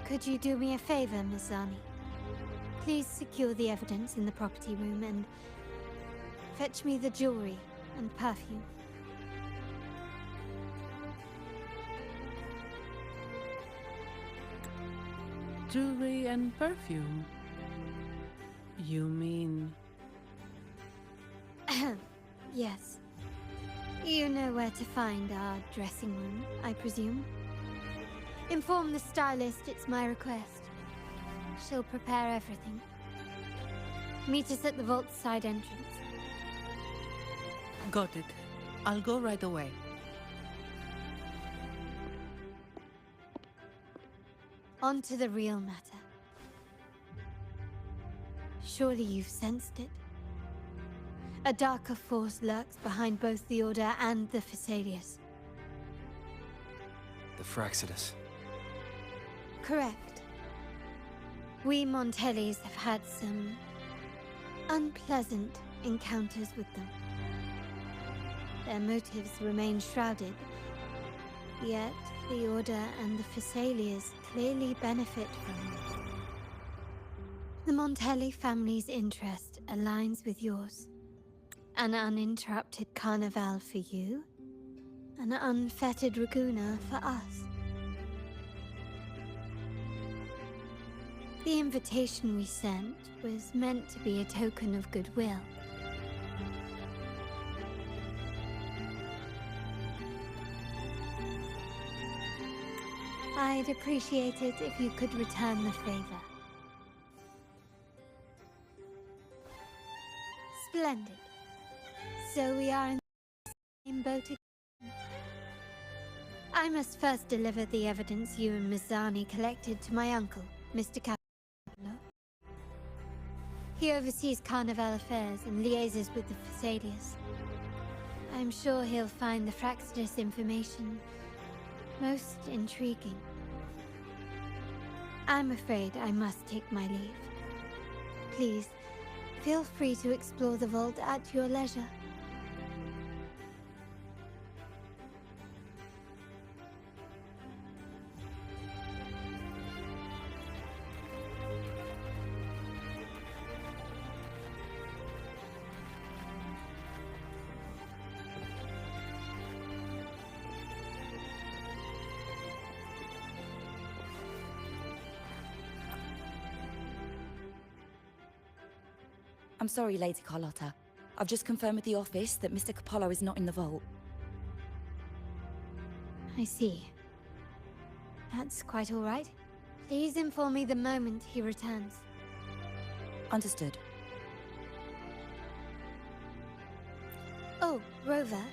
Could you do me a favor, Miss Zani? Please secure the evidence in the property room and fetch me the jewelry and perfume. Jewelry and perfume? You mean... Yes. You know where to find our dressing room, I presume? Inform the stylist it's my request. She'll prepare everything. Meet us at the vault's side entrance. Got it. I'll go right away. On to the real matter. Surely you've sensed it. A darker force lurks behind both the Order and the Phasaelius. The Fraxitus. Correct. We Montellis have had some unpleasant encounters with them. Their motives remain shrouded, yet the Order and the Phasaelius clearly benefit from them. The Montelli family's interest aligns with yours. An uninterrupted carnival for you, an unfettered Raguna for us. The invitation we sent was meant to be a token of goodwill. I'd appreciate it if you could return the favor. Splendid. So we are in the same boat again. I must first deliver the evidence you and Miss Zani collected to my uncle, Mr. Capello. He oversees Carnival affairs and liaises with the Phasaelius. I'm sure he'll find the Fraxitus information most intriguing. I'm afraid I must take my leave. Please, feel free to explore the vault at your leisure. I'm sorry, Lady Carlotta. I've just confirmed with the office that Mr. Capello is not in the vault. I see. That's quite all right. Please inform me the moment he returns. Understood. Oh, Rover.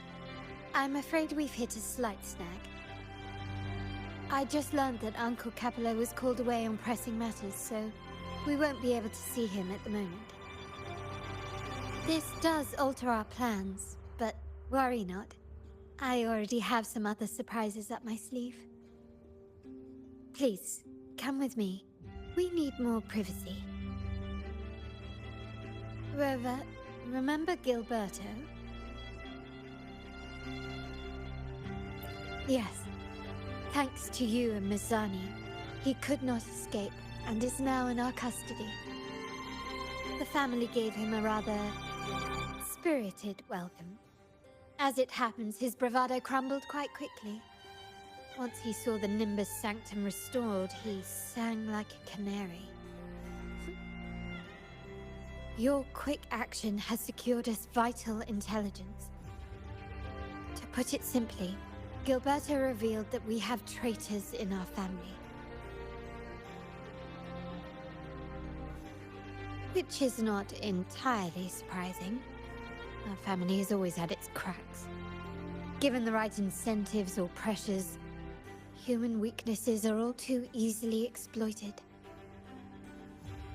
I'm afraid we've hit a slight snag. I just learned that Uncle Capello was called away on pressing matters, so we won't be able to see him at the moment. This does alter our plans, but worry not. I already have some other surprises up my sleeve. Please, come with me. We need more privacy. Rover, remember Gilberto? Yes. Thanks to you and Miss Zani, he could not escape and is now in our custody. The family gave him a rather spirited welcome. As it happens, his bravado crumbled quite quickly. Once he saw the Nimbus Sanctum restored, he sang like a canary. Your quick action has secured us vital intelligence. To put it simply, Gilberto revealed that we have traitors in our family. Which is not entirely surprising. Our family has always had its cracks. Given the right incentives or pressures, human weaknesses are all too easily exploited.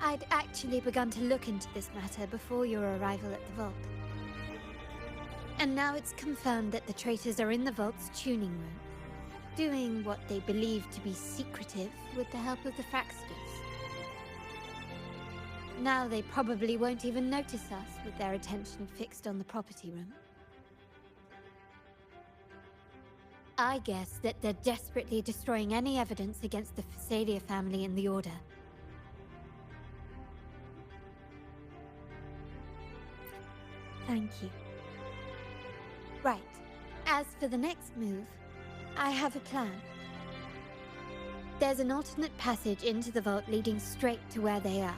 I'd actually begun to look into this matter before your arrival at the vault. And now it's confirmed that the traitors are in the vault's tuning room, doing what they believe to be secretive with the help of the Fraxitus. Now they probably won't even notice us with their attention fixed on the property room. I guess that they're desperately destroying any evidence against the Phasalia family and the Order. Thank you. Right. As for the next move, I have a plan. There's an alternate passage into the vault leading straight to where they are.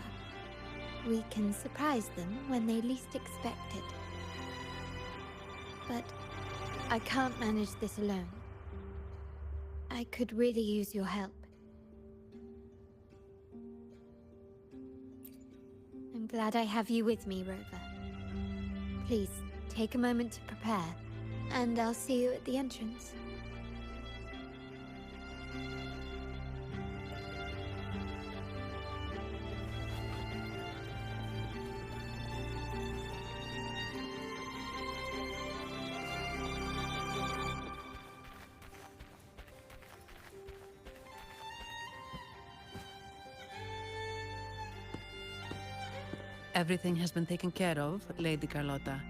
We can surprise them when they least expect it. But I can't manage this alone. I could really use your help. I'm glad I have you with me, Rover. Please, take a moment to prepare, and I'll see you at the entrance. Everything has been taken care of, Lady Carlotta.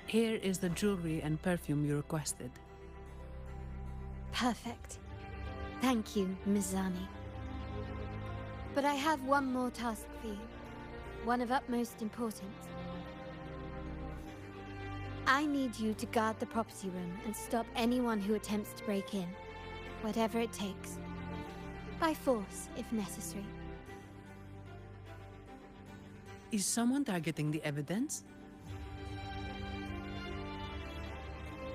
Here is the jewelry and perfume you requested. Perfect. Thank you, Ms. Zani. But I have one more task for you. One of utmost importance. I need you to guard the property room and stop anyone who attempts to break in. Whatever it takes. By force, if necessary. Is someone targeting the evidence?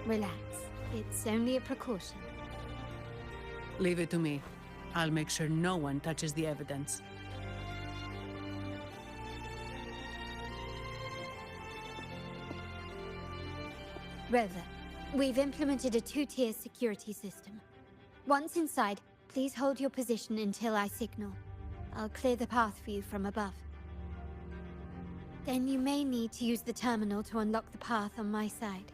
Relax. It's only a precaution. Leave it to me. I'll make sure no one touches the evidence. Rover, we've implemented a two-tier security system. Once inside, please hold your position until I signal. I'll clear the path for you from above. Then you may need to use the terminal to unlock the path on my side.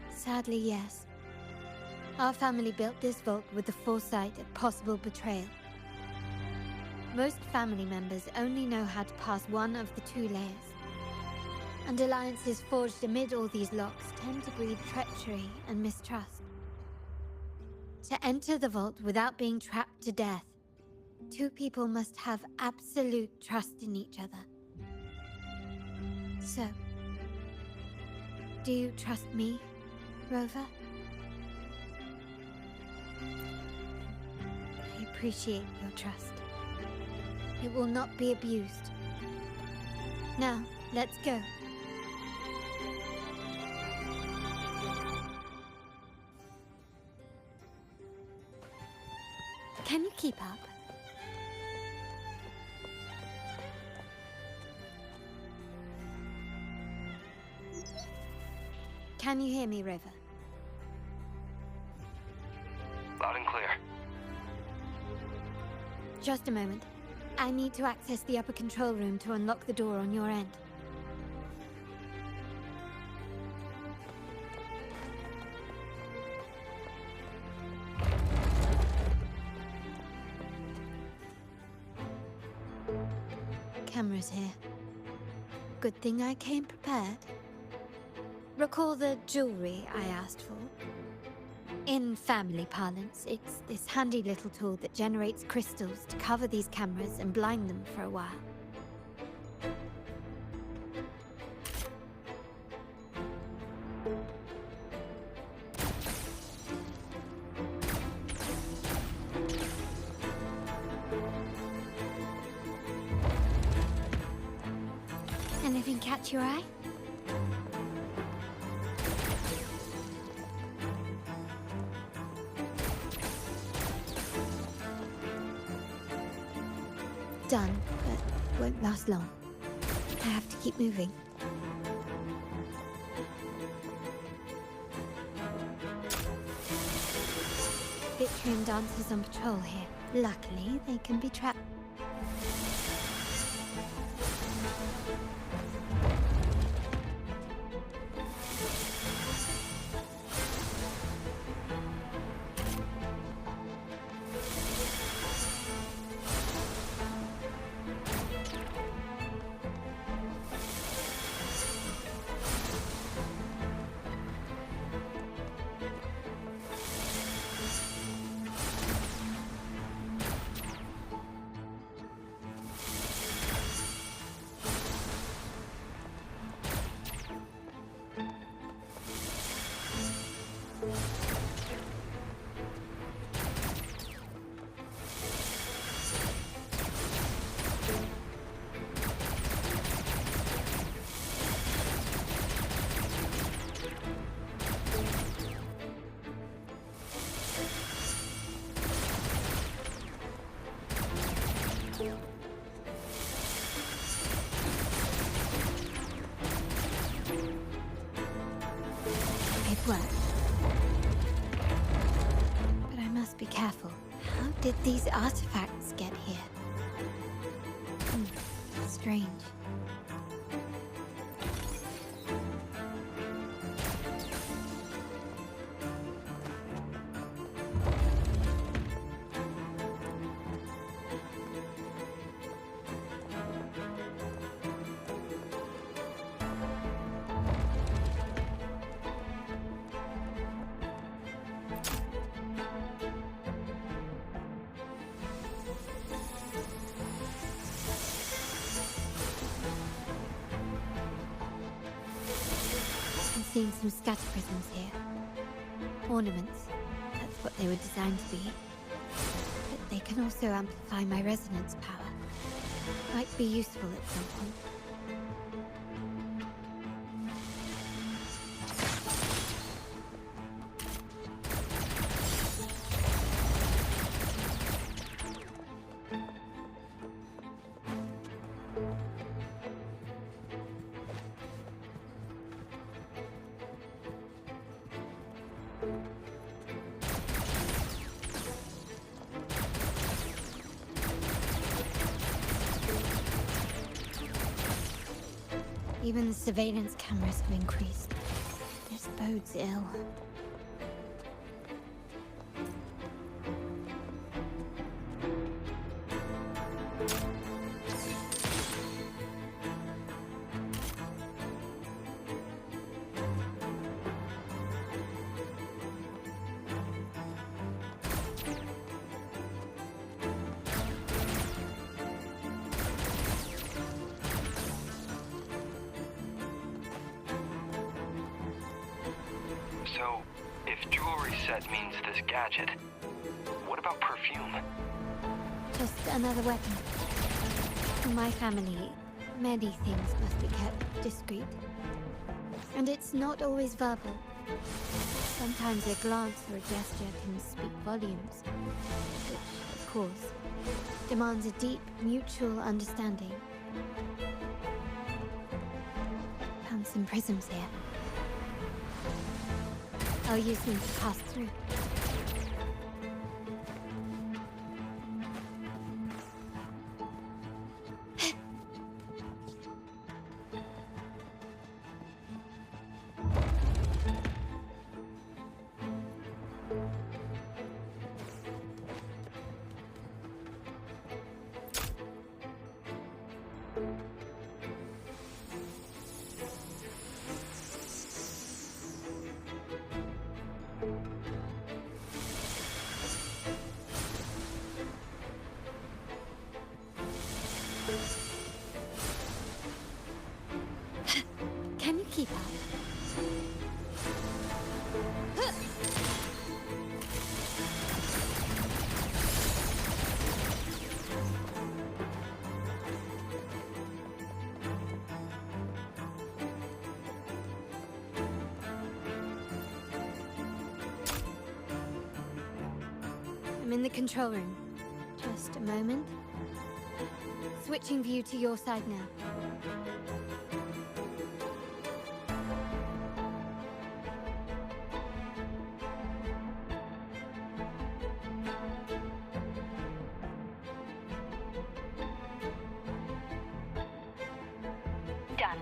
Sadly, yes. Our family built this vault with the foresight of possible betrayal. Most family members only know how to pass one of the two layers. And alliances forged amid all these locks tend to breed treachery and mistrust. To enter the vault without being trapped to death, two people must have absolute trust in each other. So, do you trust me, Rover? I appreciate your trust. It will not be abused. Now, let's go. Can you keep up? Can you hear me, Rover? Loud and clear. Just a moment. I need to access the upper control room to unlock the door on your end. Cameras here. Good thing I came prepared. Recall the jewelry I asked for? In family parlance, it's this handy little tool that generates crystals to cover these cameras and blind them for a while. Anything catch your eye? Done, but won't last long. I have to keep moving. Vitrium dancers on patrol here. Luckily, they can be trapped. work. But I must be careful. How did these artifacts get here? Strange. I'm seeing some scatter prisms here. Ornaments. That's what they were designed to be. But they can also amplify my resonance power. Might be useful at some point. Even the surveillance cameras have increased. This bodes ill. So, if jewelry set means this gadget, what about perfume? Just another weapon. In my family, many things must be kept discreet. And it's not always verbal. Sometimes a glance or a gesture can speak volumes. Which, of course, demands a deep mutual understanding. Found some prisms here. I'll use them to pass through. Can you keep up? I'm in the control room. Just a moment. Switching view to your side now. Done.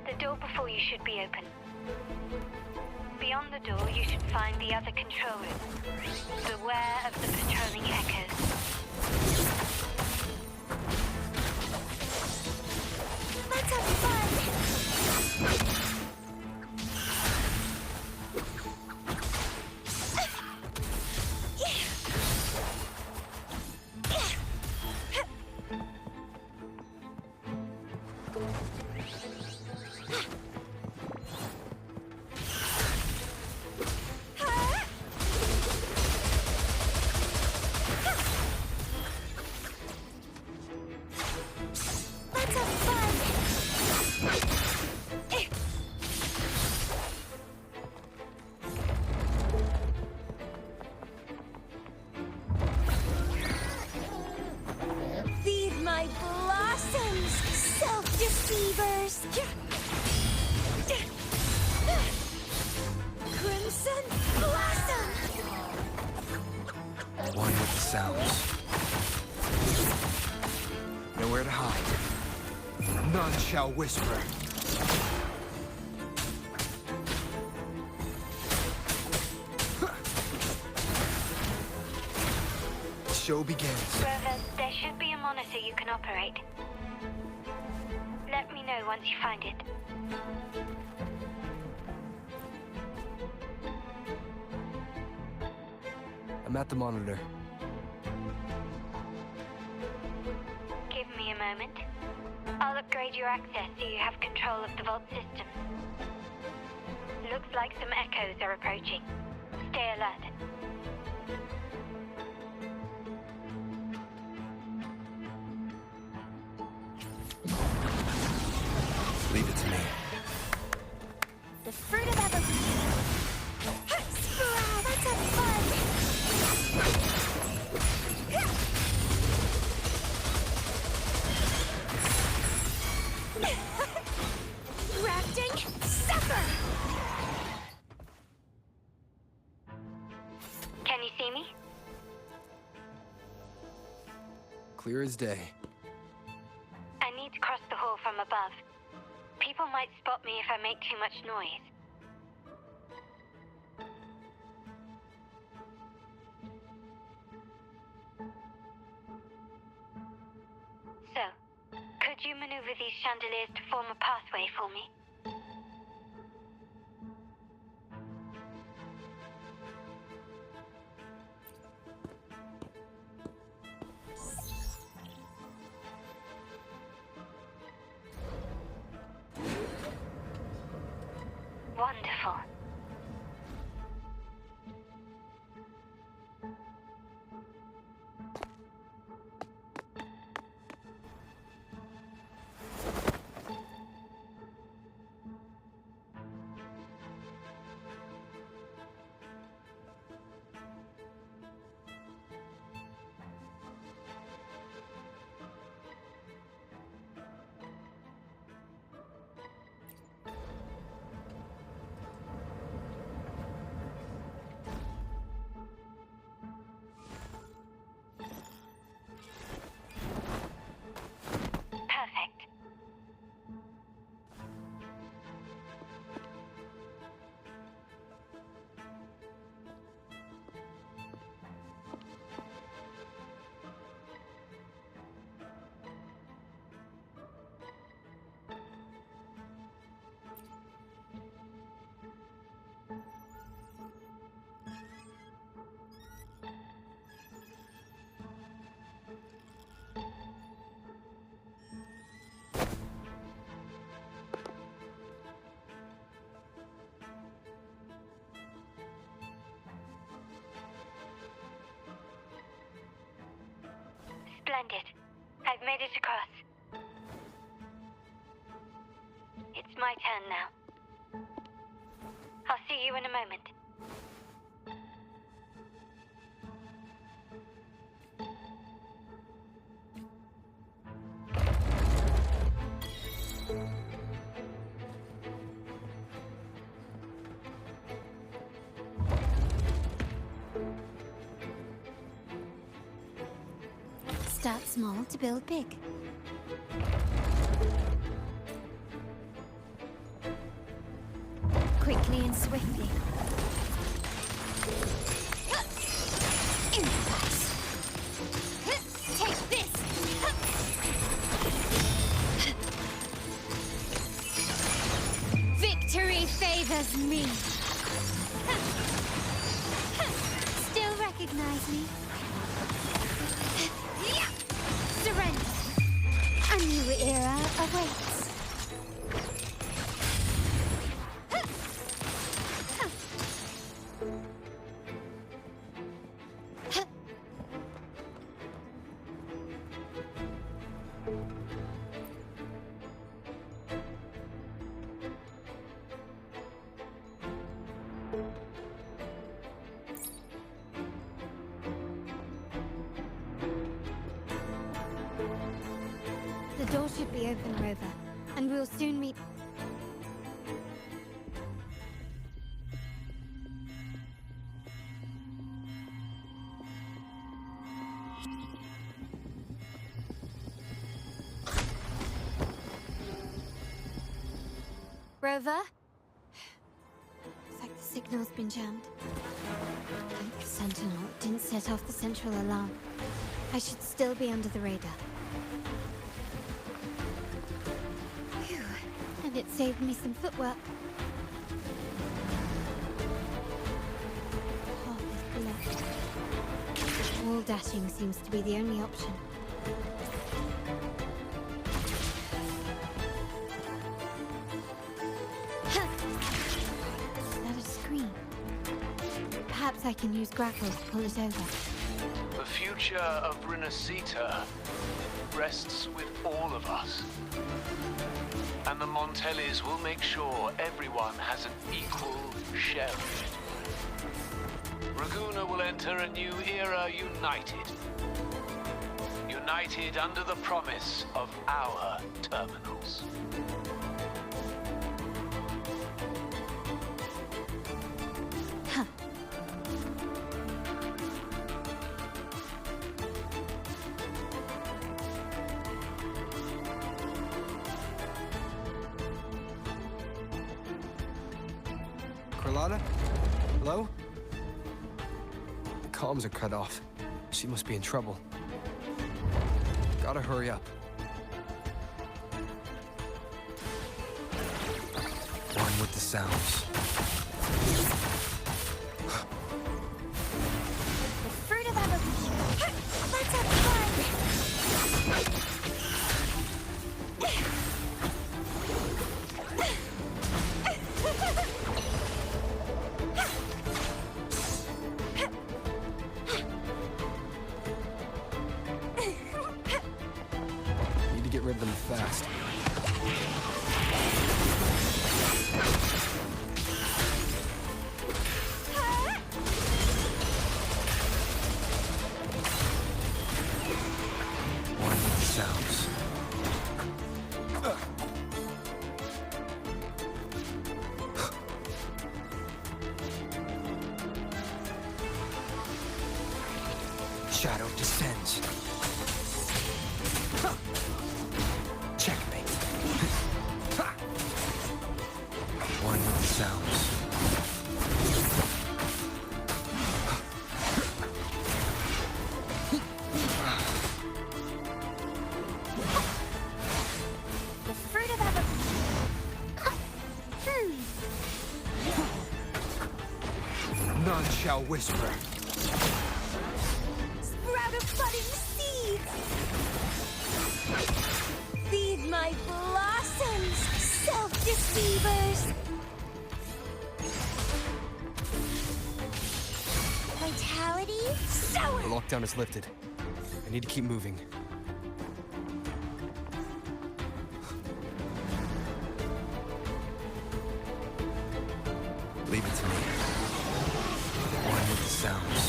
The door before you should be open. Beyond the door, you should find the other control room. Beware of the patrolling echoes. Let's have fun! Let's have fun! None shall whisper. Show begins. Rover, there should be a monitor you can operate. Let me know once you find it. I'm at the monitor. Give me a moment. I'll upgrade your access so you have control of the vault system. Looks like some echoes are approaching. Stay alert. Leave it to me. The fruit of evolution. Wow, that's a fun. Rafting, suffer. Can you see me? Clear as day. I need to cross the hall from above. People might spot me if I make too much noise. So, could you maneuver these chandeliers to form a pathway for me? Wonderful. Perfect. Splendid. I've made it across. It's my turn now. I'll see you in a moment. Start small to build big. Quickly and swiftly. Impulse. Take this! Victory favors me! Still recognize me? Surrender! A new era awaits. The door should be open, Rover, and we'll soon meet. Rover? Looks like the signal's been jammed. Thank the Sentinel didn't set off the central alarm. I should still be under the radar. Phew. And it saved me some footwork. Path is blocked. Wall dashing seems to be the only option. Perhaps I can use grapples to pull it over. The future of Renascita rests with all of us. And the Montellis will make sure everyone has an equal share of it. Raguna will enter a new era united. United under the promise of our terminals. Carlotta? Hello? The comms are cut off. She must be in trouble. Gotta hurry up. One with the sounds. The fruit of evolution. Let's have fun! Need to get rid of them fast. One with the sounds. Shadow descends. Checkmate. One with the sounds. The fruit of evolution. None shall whisper. Sprout of budding seeds! Feed my blossoms, self-deceivers! Vitality, sour! The lockdown is lifted. I need to keep moving. Leave it to me. One with the sounds.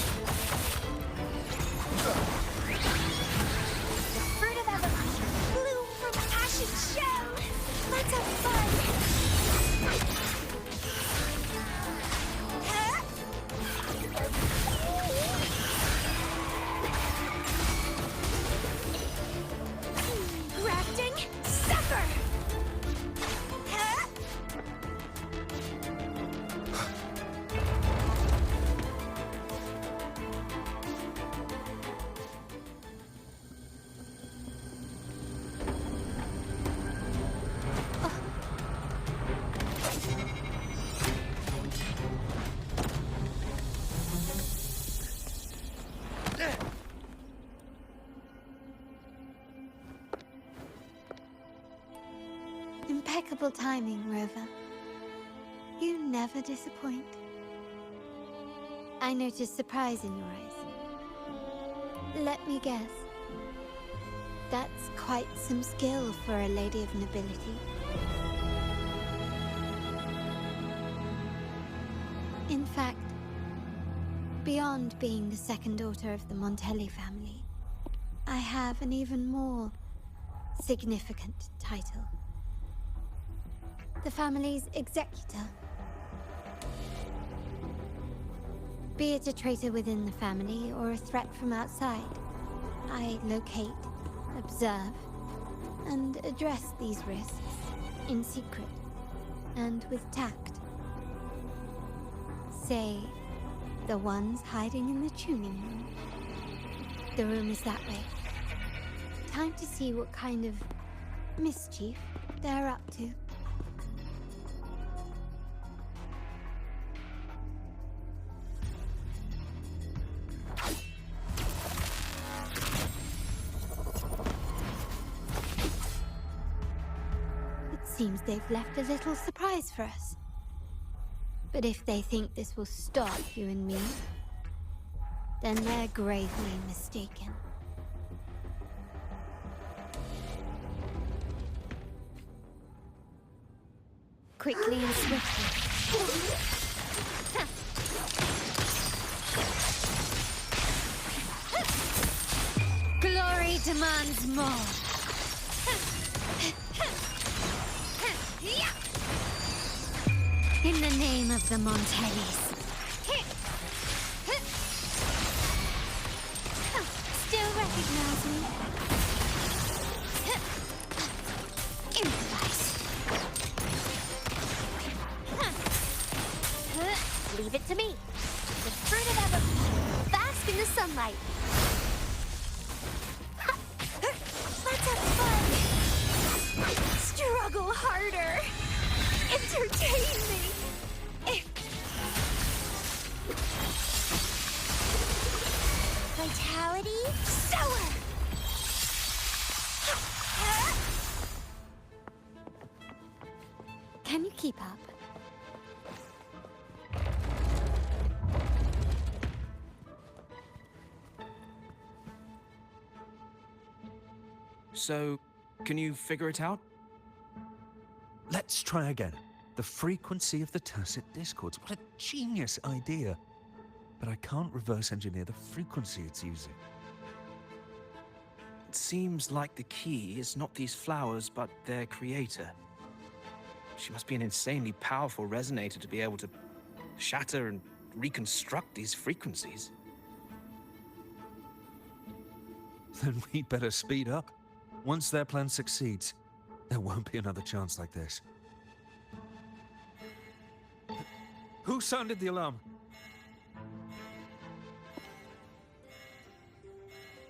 The fruit of evolution, bloom from ashen shell! Let's have fun! Grafting, suffer! Impeccable timing, Rover. You never disappoint. I noticed surprise in your eyes. Let me guess. That's quite some skill for a lady of nobility. In fact, beyond being the second daughter of the Montelli family, I have an even more significant title. The family's executor. Be it a traitor within the family or a threat from outside, I locate, observe, and address these risks in secret and with tact. Say, the ones hiding in the tuning room. The room is that way. Time to see what kind of mischief they're up to. It seems they've left a little surprise for us. But if they think this will stop you and me, then they're gravely mistaken. Quickly and swiftly. Glory demands more. In the name of the Montellis. Still recognize me? Improvise. Leave it to me. The fruit of ever bask in the sunlight. Let's have fun. Struggle harder. Entertain me. Vitality sour. Can you keep up? So, can you figure it out? Let's try again. The frequency of the tacit discords. What a genius idea. But I can't reverse engineer the frequency it's using. It seems like the key is not these flowers, but their creator. She must be an insanely powerful resonator to be able to shatter and reconstruct these frequencies. Then we'd better speed up. Once their plan succeeds, there won't be another chance like this. Who sounded the alarm?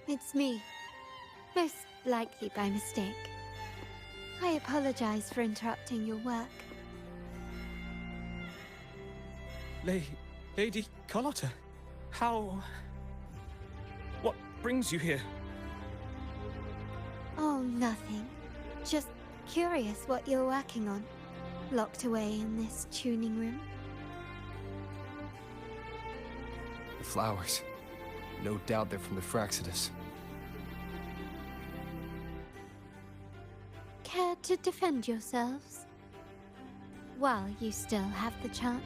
It's me. Most likely by mistake. I apologize for interrupting your work. Lady Carlotta, how... What brings you here? Oh, nothing. Just curious what you're working on. Locked away in this tuning room. The flowers. No doubt they're from the Fraxidus. Care to defend yourselves? While you still have the chance.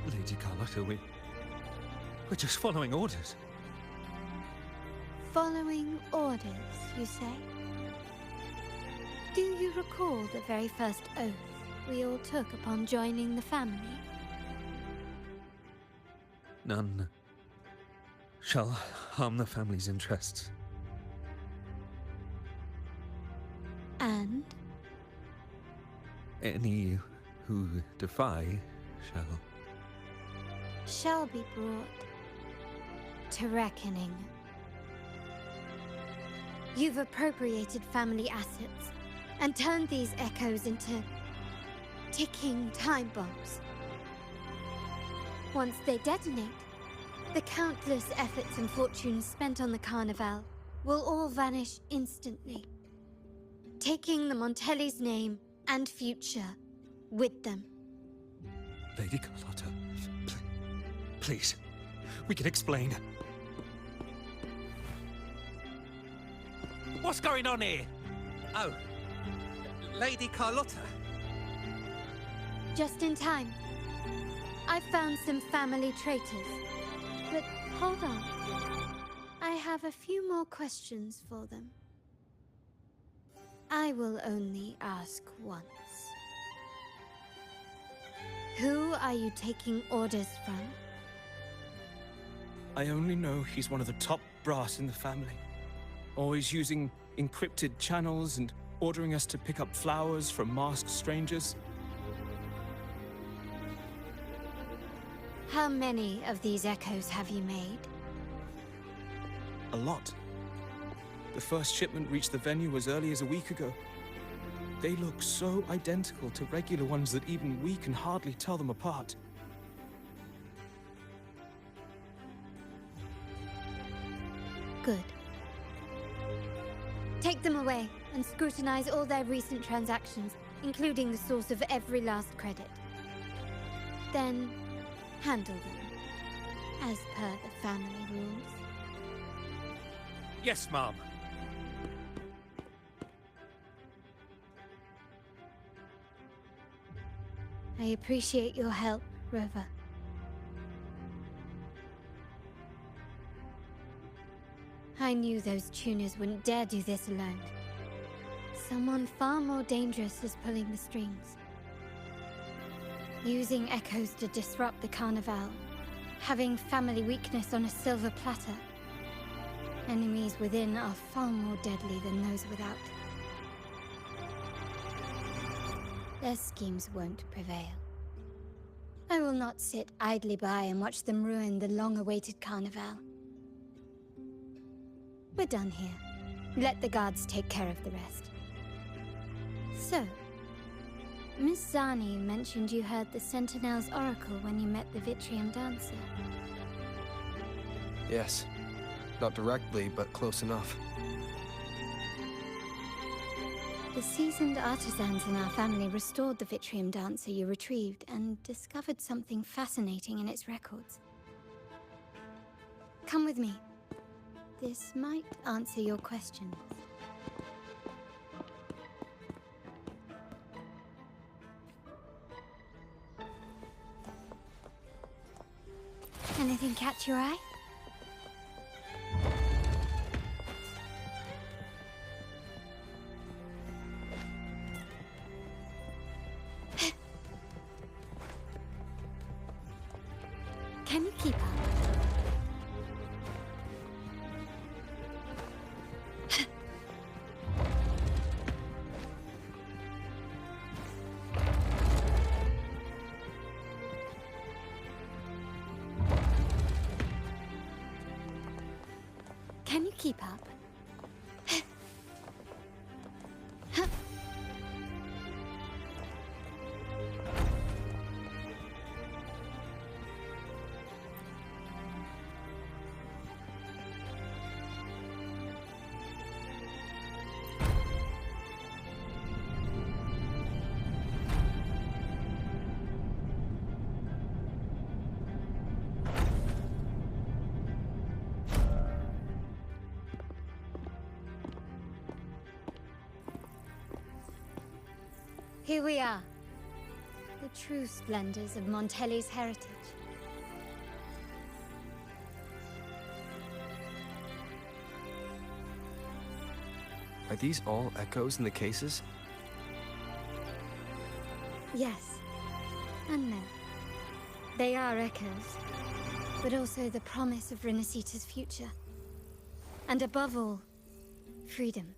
Lady Carlotta, we're just following orders. Following orders, you say? Do you recall the very first oath we all took upon joining the family? None shall harm the family's interests. And? Any who defy shall be brought to reckoning. You've appropriated family assets and turned these echoes into ticking time bombs. Once they detonate, the countless efforts and fortunes spent on the Carnival will all vanish instantly, taking the Montelli's name and future with them. Lady Carlotta, please, we can explain. What's going on here? Oh, Lady Carlotta. Just in time. I've found some family traitors. But hold on. I have a few more questions for them. I will only ask once. Who are you taking orders from? I only know he's one of the top brass in the family. Always using encrypted channels and ordering us to pick up flowers from masked strangers. How many of these echoes have you made? A lot. The first shipment reached the venue as early as a week ago. They look so identical to regular ones that even we can hardly tell them apart. Good. Take them away and scrutinize all their recent transactions, including the source of every last credit. Then, handle them, as per the family rules. Yes, Mom. I appreciate your help, Rover. I knew those tuners wouldn't dare do this alone. Someone far more dangerous is pulling the strings. Using echoes to disrupt the Carnival. Having family weakness on a silver platter. Enemies within are far more deadly than those without. Their schemes won't prevail. I will not sit idly by and watch them ruin the long-awaited Carnival. We're done here. Let the guards take care of the rest. So, Miss Zani mentioned you heard the Sentinel's oracle when you met the Vitrium Dancer. Yes. Not directly, but close enough. The seasoned artisans in our family restored the Vitrium Dancer you retrieved and discovered something fascinating in its records. Come with me. This might answer your questions. Anything catch your eye? Can you keep up? Can you keep up? Here we are. The true splendors of Montelli's heritage. Are these all echoes in the cases? Yes. And no. They are echoes. But also the promise of Renascita's future. And above all, freedom.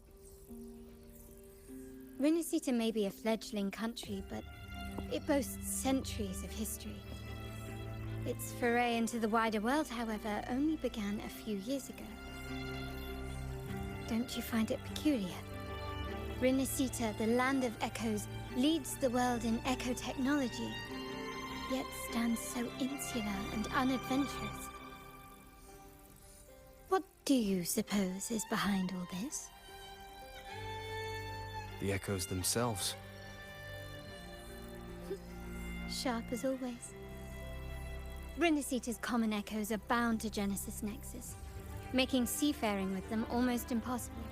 Renascita may be a fledgling country, but it boasts centuries of history. Its foray into the wider world, however, only began a few years ago. Don't you find it peculiar? Renascita, the land of echoes, leads the world in echo technology, yet stands so insular and unadventurous. What do you suppose is behind all this? The echoes themselves. Sharp as always. Renascita's common echoes are bound to Genesis Nexus, making seafaring with them almost impossible.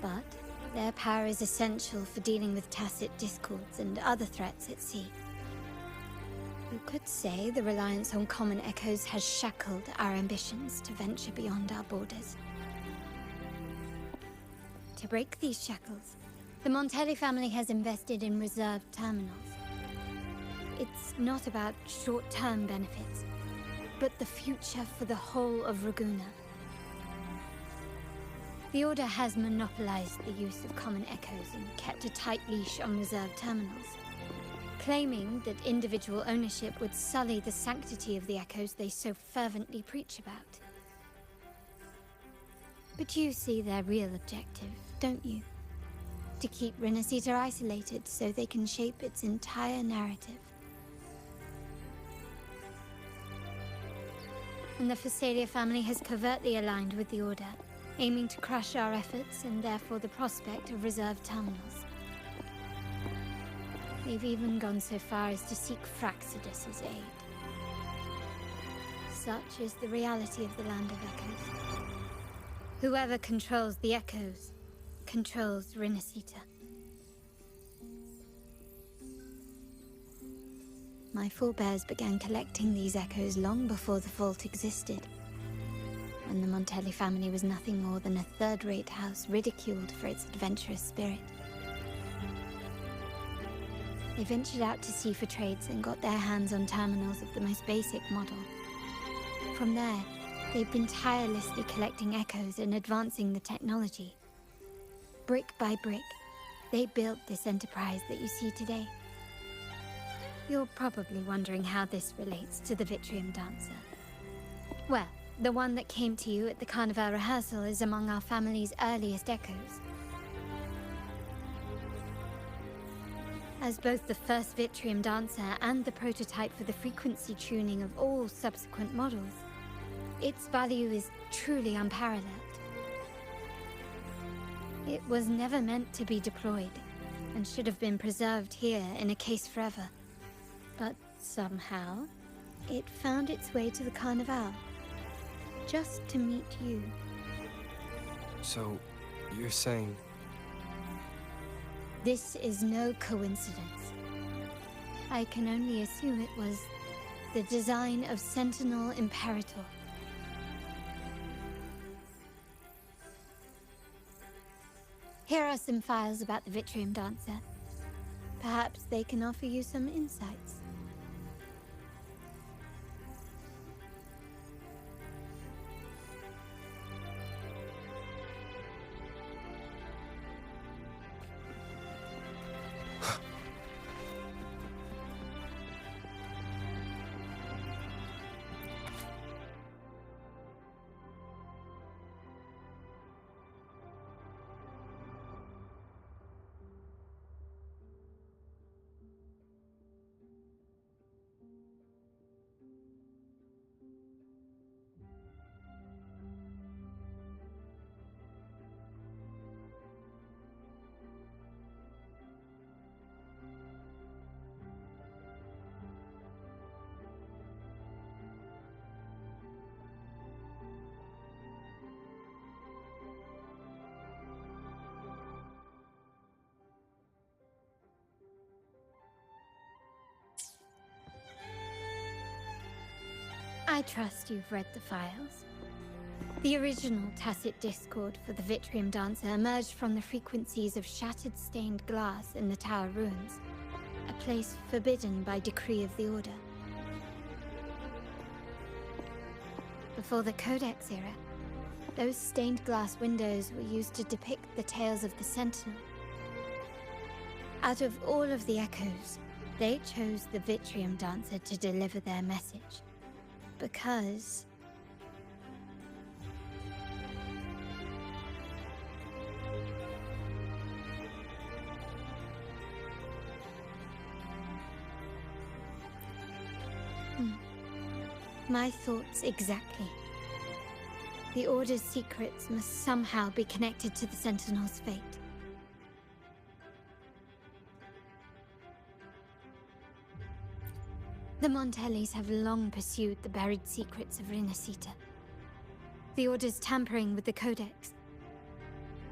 But their power is essential for dealing with tacit discords and other threats at sea. You could say the reliance on common echoes has shackled our ambitions to venture beyond our borders. To break these shackles, the Montelli family has invested in reserved terminals. It's not about short-term benefits, but the future for the whole of Raguna. The Order has monopolized the use of common echoes and kept a tight leash on reserved terminals, claiming that individual ownership would sully the sanctity of the echoes they so fervently preach about. But you see their real objective, don't you? To keep Renascita isolated so they can shape its entire narrative. And the Phasalia family has covertly aligned with the Order, aiming to crush our efforts and therefore the prospect of reserved terminals. They've even gone so far as to seek Fraxidus's aid. Such is the reality of the Land of Echoes. Whoever controls the Echoes controls Renascita. My forebears began collecting these echoes long before the Vault existed, when the Montelli family was nothing more than a third-rate house ridiculed for its adventurous spirit. They ventured out to sea for trades and got their hands on terminals of the most basic model. From there, they've been tirelessly collecting echoes and advancing the technology. Brick by brick, they built this enterprise that you see today. You're probably wondering how this relates to the Vitrium Dancer. Well, the one that came to you at the Carnival rehearsal is among our family's earliest echoes. As both the first Vitrium Dancer and the prototype for the frequency tuning of all subsequent models, its value is truly unparalleled. It was never meant to be deployed, and should have been preserved here in a case forever. But somehow, it found its way to the Carnival, just to meet you. So, you're saying... This is no coincidence. I can only assume it was the design of Sentinel Imperator. Here are some files about the Vitrium Dancer. Perhaps they can offer you some insights. I trust you've read the files. The original tacit discord for the Vitrium Dancer emerged from the frequencies of shattered stained glass in the tower ruins, a place forbidden by decree of the Order. Before the Codex era, those stained glass windows were used to depict the tales of the Sentinel. Out of all of the echoes, they chose the Vitrium Dancer to deliver their message. Because... My thoughts exactly. The Order's secrets must somehow be connected to the Sentinel's fate. The Montellis have long pursued the buried secrets of Renascita. The Order's tampering with the Codex,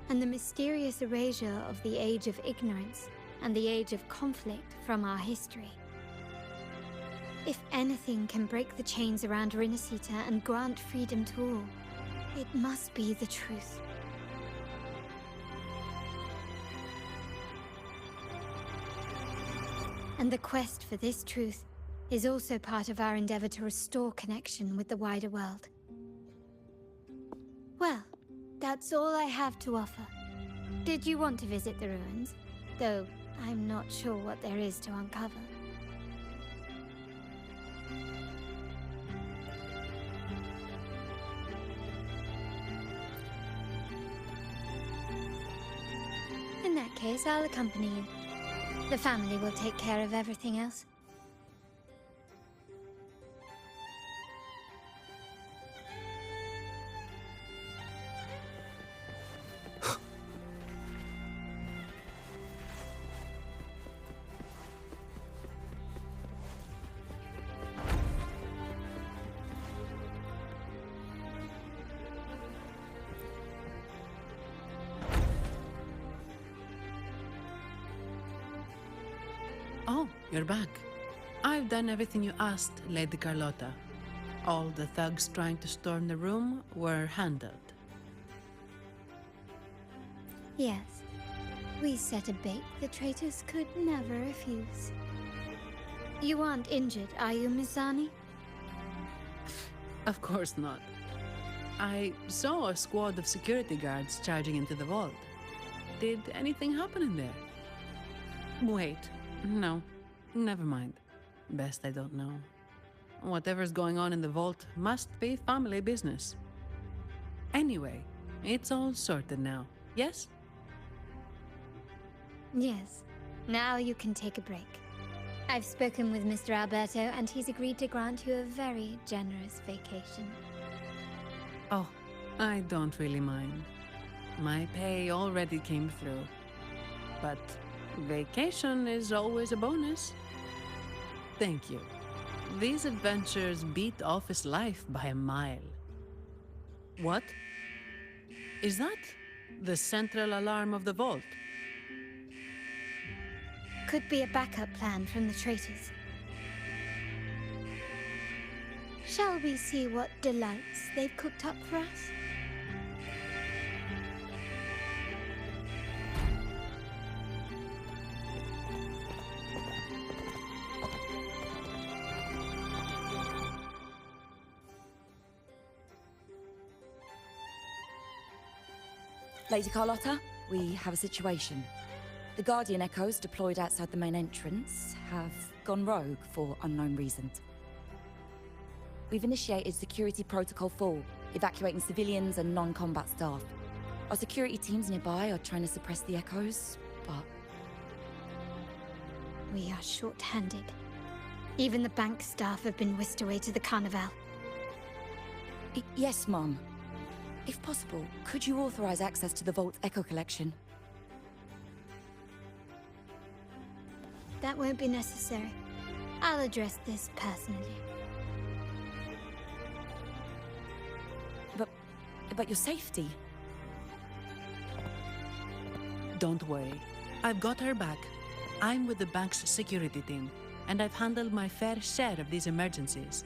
and the mysterious erasure of the Age of Ignorance and the Age of Conflict from our history. If anything can break the chains around Renascita and grant freedom to all, it must be the truth. And the quest for this truth is also part of our endeavor to restore connection with the wider world. Well, that that's all I have to offer. Did you want to visit the ruins? Though I'm not sure what there is to uncover. In that case, I'll accompany you. The family will take care of everything else. Oh, you're back. I've done everything you asked, Lady Carlotta. All the thugs trying to storm the room were handled. Yes. We set a bait the traitors could never refuse. You aren't injured, are you, Miss Zani? Of course not. I saw a squad of security guards charging into the vault. Did anything happen in there? Wait, no, never mind. Best I don't know. Whatever's going on in the vault must be family business. Anyway, it's all sorted now, yes? Yes. Now you can take a break. I've spoken with Mr. Alberto, and he's agreed to grant you a very generous vacation. Oh, I don't really mind. My pay already came through. But vacation is always a bonus. Thank you. These adventures beat office life by a mile. What? Is that the central alarm of the vault? Could be a backup plan from the traitors. Shall we see what delights they've cooked up for us? Lady Carlotta, we have a situation. The Guardian Echoes deployed outside the main entrance have gone rogue for unknown reasons. We've initiated Security Protocol 4, evacuating civilians and non-combat staff. Our security teams nearby are trying to suppress the Echoes, but... We are short-handed. Even the bank staff have been whisked away to the Carnival. Yes, Mum. If possible, could you authorize access to the Vault's Echo Collection? That won't be necessary. I'll address this personally. But your safety? Don't worry. I've got her back. I'm with the bank's security team, and I've handled my fair share of these emergencies.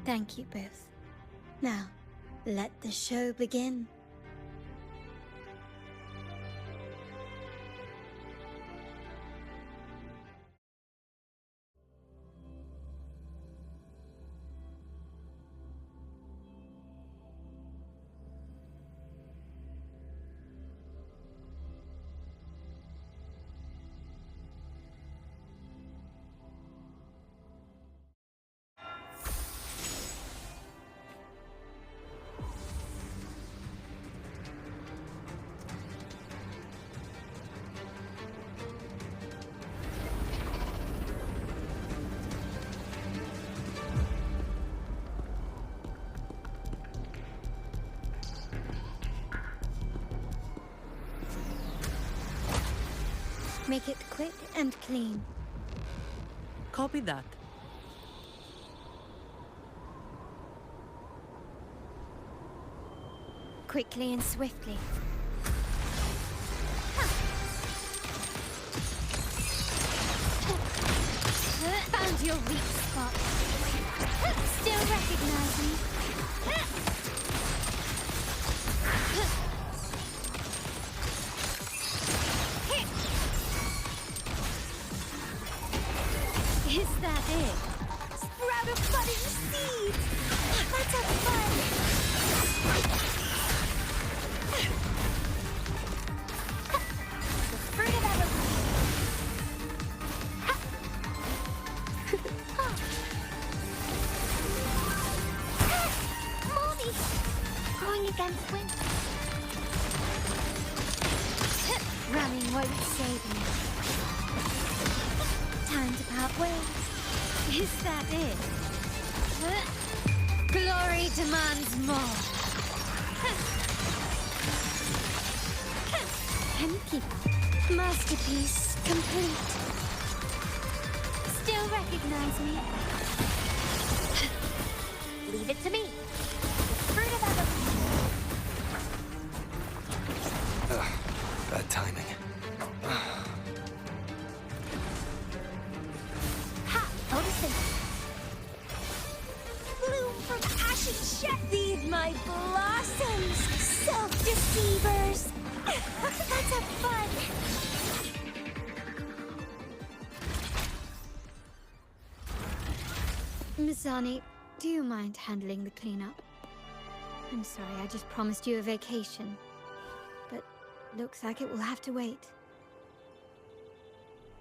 Thank you both. Now, let the show begin. Make it quick and clean. Copy that. Quickly and swiftly. Found your weak spot. Still recognize me. did. Sprout of budding seeds! Let's have fun! The fruit of evergreen! Mommy! Going against wind. Running won't save me. Time to part ways. Is that it? Glory demands more. Can you keep up? Masterpiece complete. Still recognize me? Leave it to me. The fruit of evergreen. Bad timing. Ha! Photosynthesis. Bloom from ashen shed. Feed my blossoms, self-deceivers. Let's have fun. Mizani, do you mind handling the cleanup? I'm sorry, I just promised you a vacation. But looks like it will have to wait.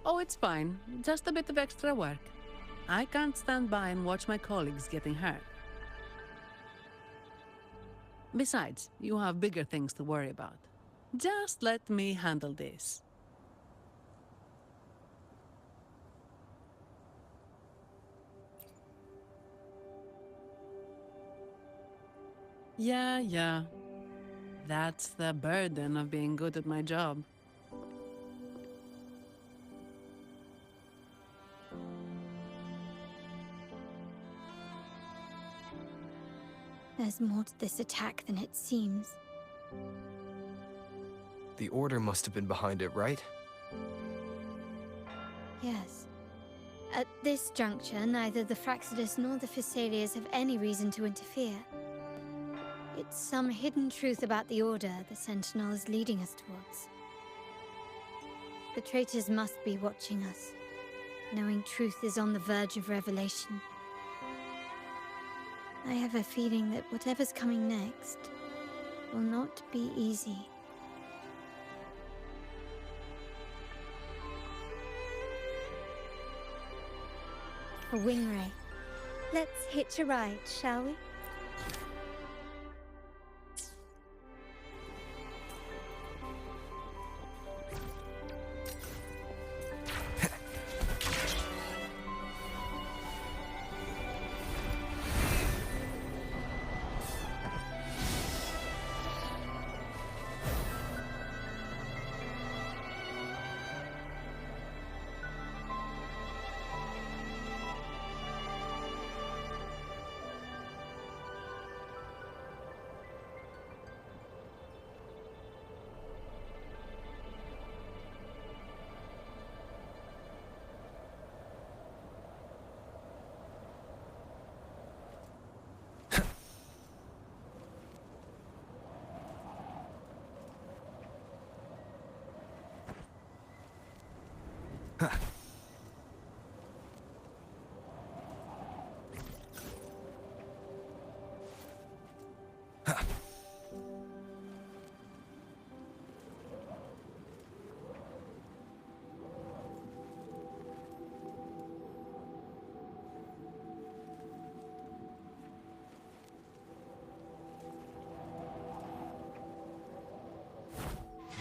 Oh, it's fine. Just a bit of extra work. I can't stand by and watch my colleagues getting hurt. Besides, you have bigger things to worry about. Just let me handle this. Yeah. That's the burden of being good at my job. There's more to this attack than it seems. The Order must have been behind it, right? Yes. At this juncture, neither the Fraxidus nor the Physaelias have any reason to interfere. It's some hidden truth about the Order the Sentinel is leading us towards. The traitors must be watching us, knowing truth is on the verge of revelation. I have a feeling that whatever's coming next will not be easy. A wing ray. Let's hitch a ride, shall we?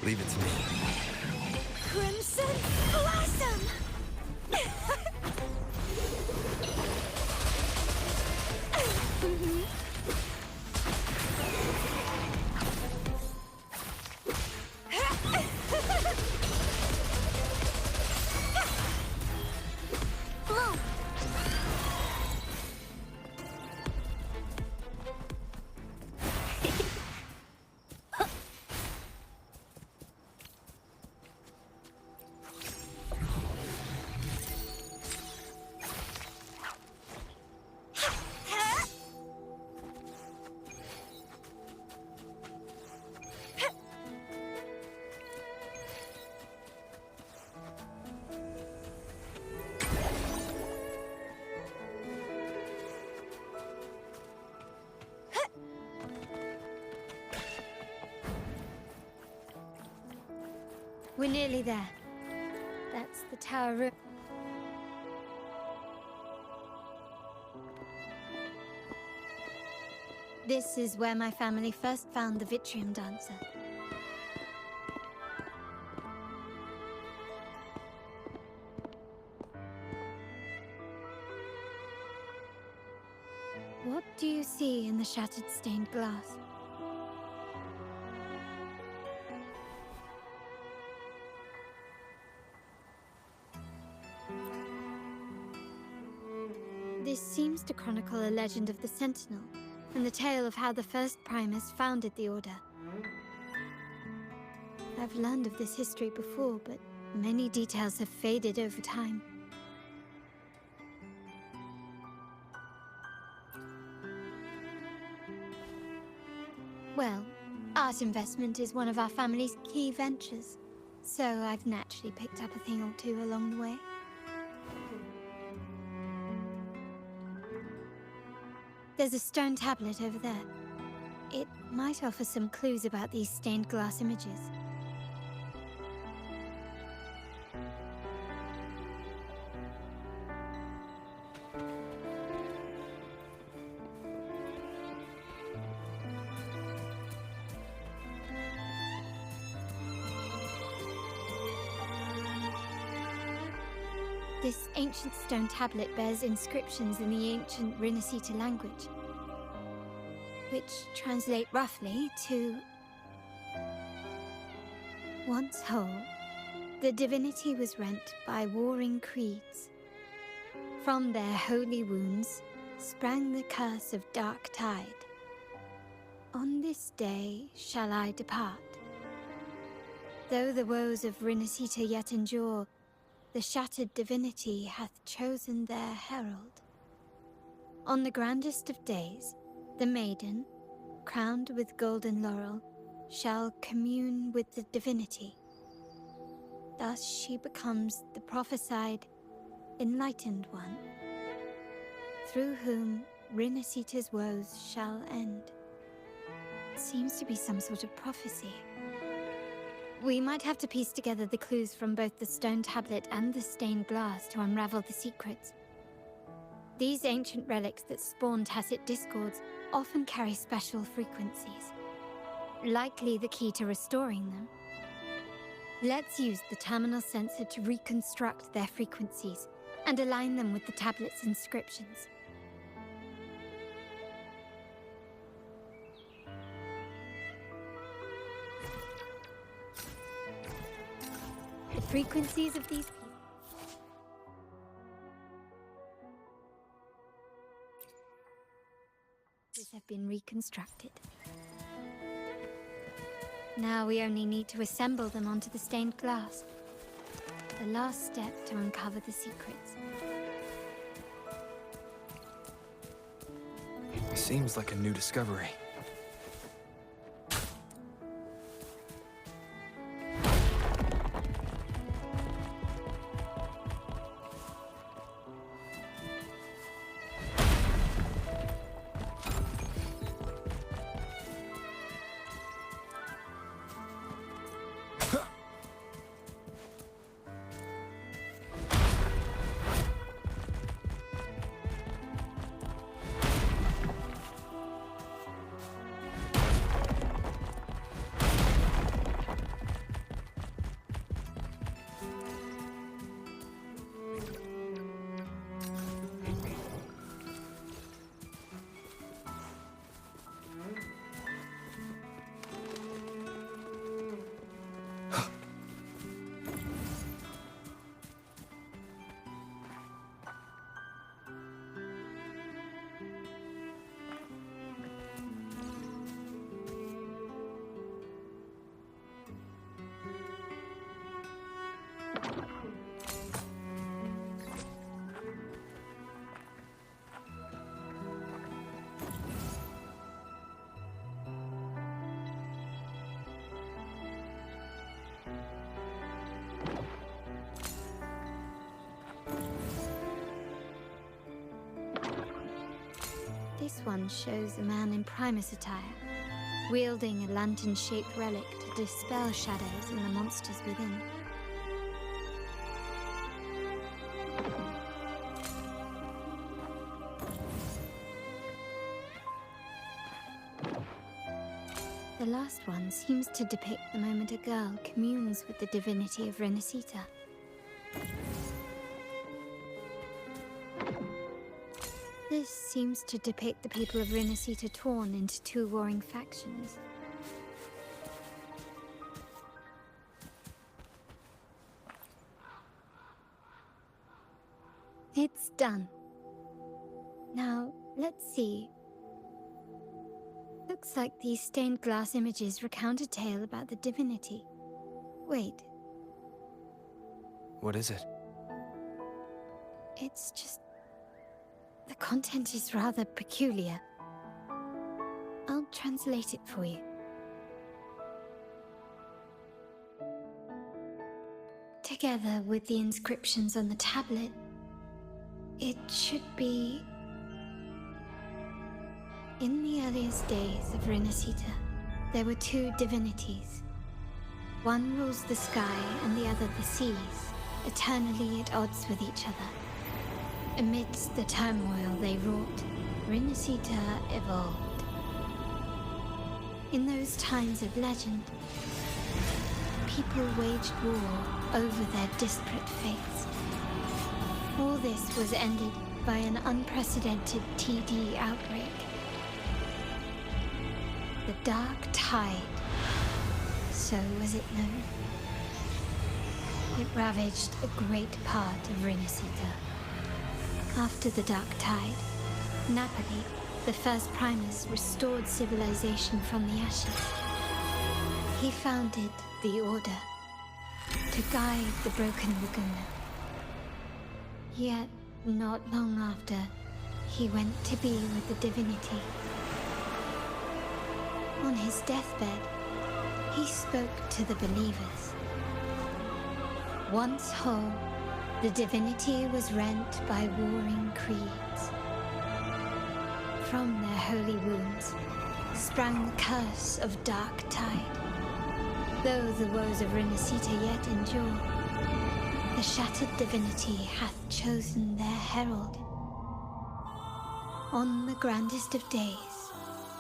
Leave it to me. Crimson Blossom! Bloom! We're nearly there. That's the tower room. This is where my family first found the Vitrium Dancer. What do you see in the shattered stained glass? This seems to chronicle a legend of the Sentinel, and the tale of how the first Primus founded the Order. I've learned of this history before, but many details have faded over time. Well, art investment is one of our family's key ventures, so I've naturally picked up a thing or two along the way. There's a stone tablet over there. It might offer some clues about these stained glass images. This ancient stone tablet bears inscriptions in the ancient Renascita language, which translate roughly to... Once whole, the divinity was rent by warring creeds. From their holy wounds sprang the curse of dark tide. On this day shall I depart. Though the woes of Renascita yet endure, the shattered divinity hath chosen their herald. On the grandest of days, the maiden, crowned with golden laurel, shall commune with the divinity. Thus she becomes the prophesied, enlightened one, through whom Renascita's woes shall end. It seems to be some sort of prophecy. We might have to piece together the clues from both the stone tablet and the stained glass to unravel the secrets. These ancient relics that spawn tacit discords often carry special frequencies, likely the key to restoring them. Let's use the terminal sensor to reconstruct their frequencies and align them with the tablet's inscriptions. The frequencies of these pieces have been reconstructed. Now we only need to assemble them onto the stained glass. The last step to uncover the secrets. Seems like a new discovery. This one shows a man in Primus attire, wielding a lantern-shaped relic to dispel shadows and the monsters within. The last one seems to depict the moment a girl communes with the divinity of Renascita. This seems to depict the people of Renascita torn into two warring factions. It's done. Now, let's see. Looks like these stained glass images recount a tale about the divinity. Wait, What is it? it's just... the content is rather peculiar. I'll translate it for you. Together with the inscriptions on the tablet, it should be... In the earliest days of Renascita, there were two divinities. One rules the sky and the other the seas, eternally at odds with each other. Amidst the turmoil they wrought, Renascita evolved. In those times of legend, people waged war over their disparate faiths. All this was ended by an unprecedented TD outbreak. The Dark Tide, so was it known. It ravaged a great part of Renascita. After the Dark Tide, Napoli, the first Primus, restored civilization from the ashes. He founded the Order to guide the broken Laguna. Yet, not long after, he went to be with the divinity. On his deathbed, he spoke to the believers. Once whole, the divinity was rent by warring creeds. From their holy wounds sprang the curse of Dark Tide. Though the woes of Renascita yet endure, the shattered divinity hath chosen their herald. On the grandest of days,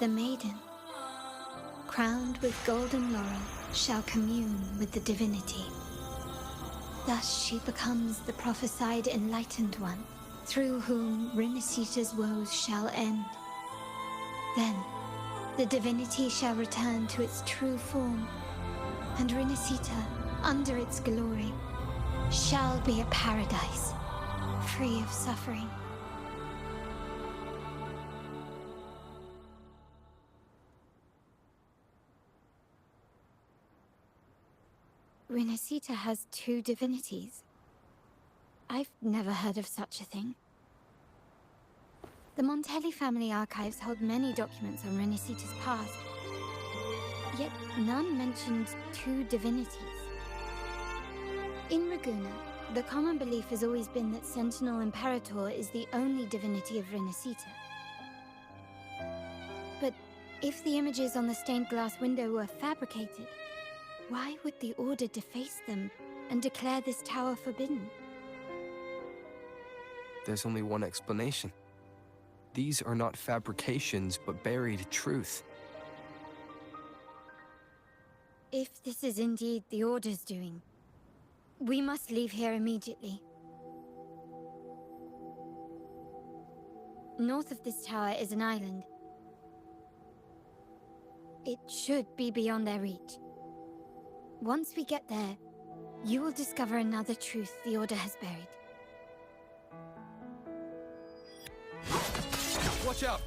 the maiden, crowned with golden laurel, shall commune with the divinity. Thus she becomes the prophesied enlightened one, through whom Renascita's woes shall end. Then, the divinity shall return to its true form, and Renascita, under its glory, shall be a paradise, free of suffering. Renascita has two divinities. I've never heard of such a thing. The Montelli family archives hold many documents on Renascita's past, yet none mentioned two divinities. In Ragusa, the common belief has always been that Sentinel Imperator is the only divinity of Renascita. But if the images on the stained glass window were fabricated, why would the Order deface them and declare this tower forbidden? There's only one explanation. These are not fabrications, but buried truth. If this is indeed the Order's doing, we must leave here immediately. North of this tower is an island. It should be beyond their reach. Once we get there, you will discover another truth the Order has buried. Watch out!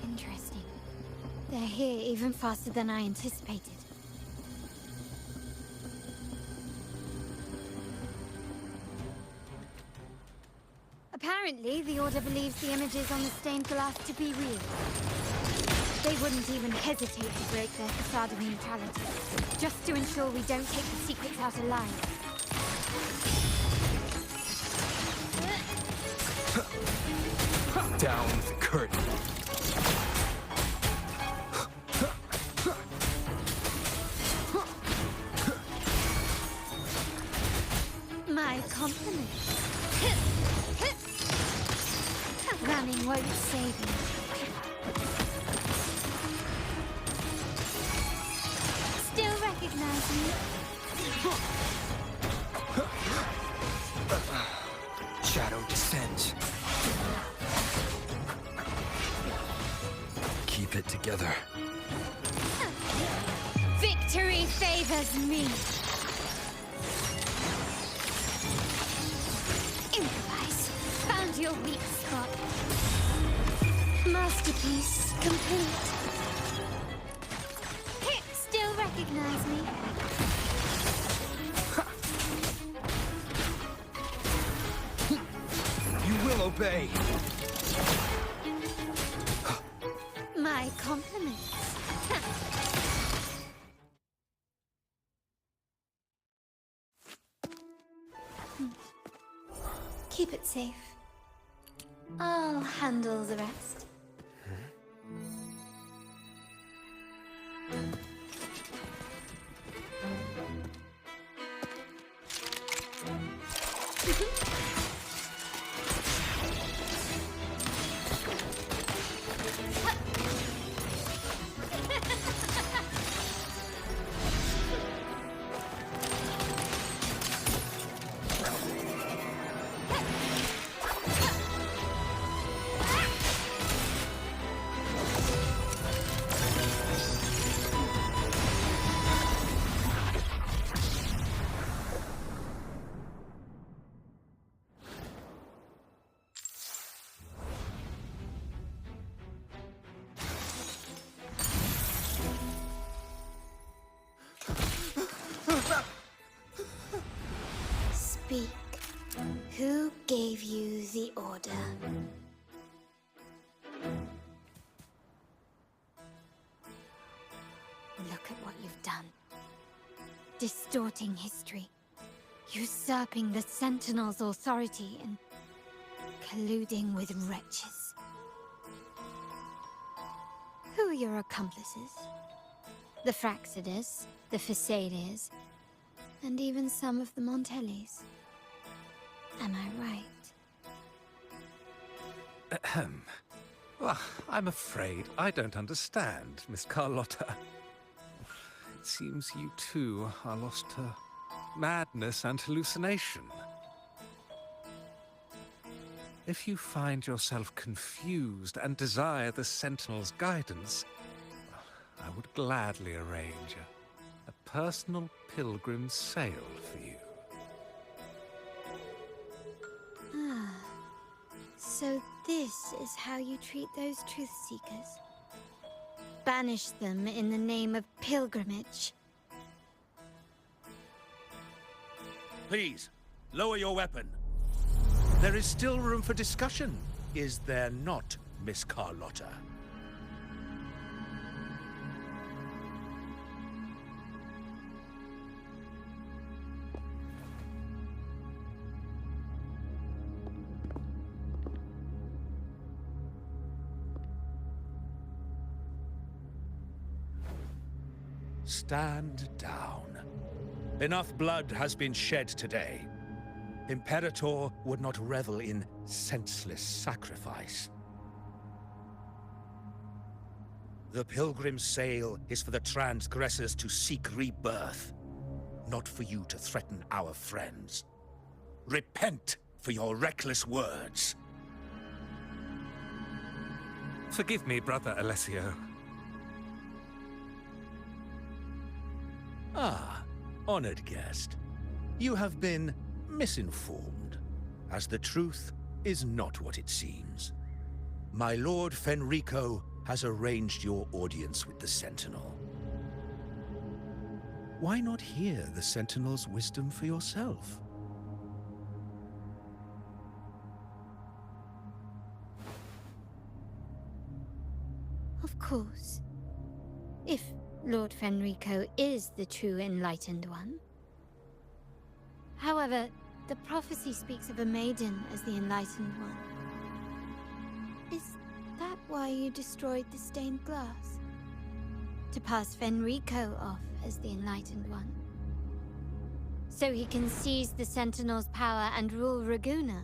Interesting. They're here even faster than I anticipated. Apparently, the Order believes the images on the stained glass to be real. They wouldn't even hesitate to break their facade of neutrality, just to ensure we don't take the secrets out alive. Down with the curtain. My compliments. Running won't save you. Still recognize me? Shadow descends. Keep it together. Victory favors me. Improvise. Found your weak spot. Masterpiece complete. Still recognize me? You will obey. My compliments. Keep it safe. I'll handle the rest. Speak. Who gave you the order? Look at what you've done. Distorting history. Usurping the Sentinel's authority and colluding with wretches. Who are your accomplices? The Fraxidus, the Phisades, and even some of the Montellis. Am I right? Ahem. Well, I'm afraid I don't understand, Miss Carlotta. It seems you too are lost to madness and hallucination. If you find yourself confused and desire the Sentinel's guidance, I would gladly arrange a personal pilgrim sail for you. Ah, so this is how you treat those truth seekers? Banish them in the name of pilgrimage. Please, lower your weapon. There is still room for discussion, is there not, Miss Carlotta? Stand down. Enough blood has been shed today. Imperator would not revel in senseless sacrifice. The pilgrim's sail is for the transgressors to seek rebirth, not for you to threaten our friends. Repent for your reckless words. Forgive me, Brother Alessio. Ah, honored guest. You have been misinformed, as the truth is not what it seems. My Lord Fenrico has arranged your audience with the Sentinel. Why not hear the Sentinel's wisdom for yourself? Of course. If Lord Fenrico is the true Enlightened One. However, the prophecy speaks of a maiden as the Enlightened One. Is that why you destroyed the stained glass? To pass Fenrico off as the Enlightened One? So he can seize the Sentinel's power and rule Raguna?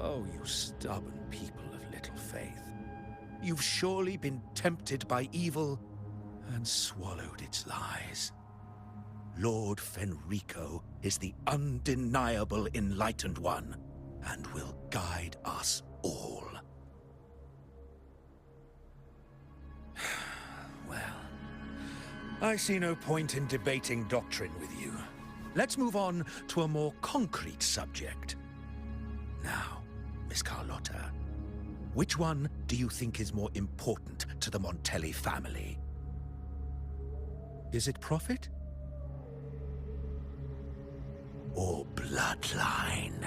Oh, you stubborn people of little faith. You've surely been tempted by evil and swallowed its lies. Lord Fenrico is the undeniable Enlightened One, and will guide us all. Well, I see no point in debating doctrine with you. Let's move on to a more concrete subject. Now, Miss Carlotta, which one do you think is more important to the Montelli family? Is it profit? Or bloodline?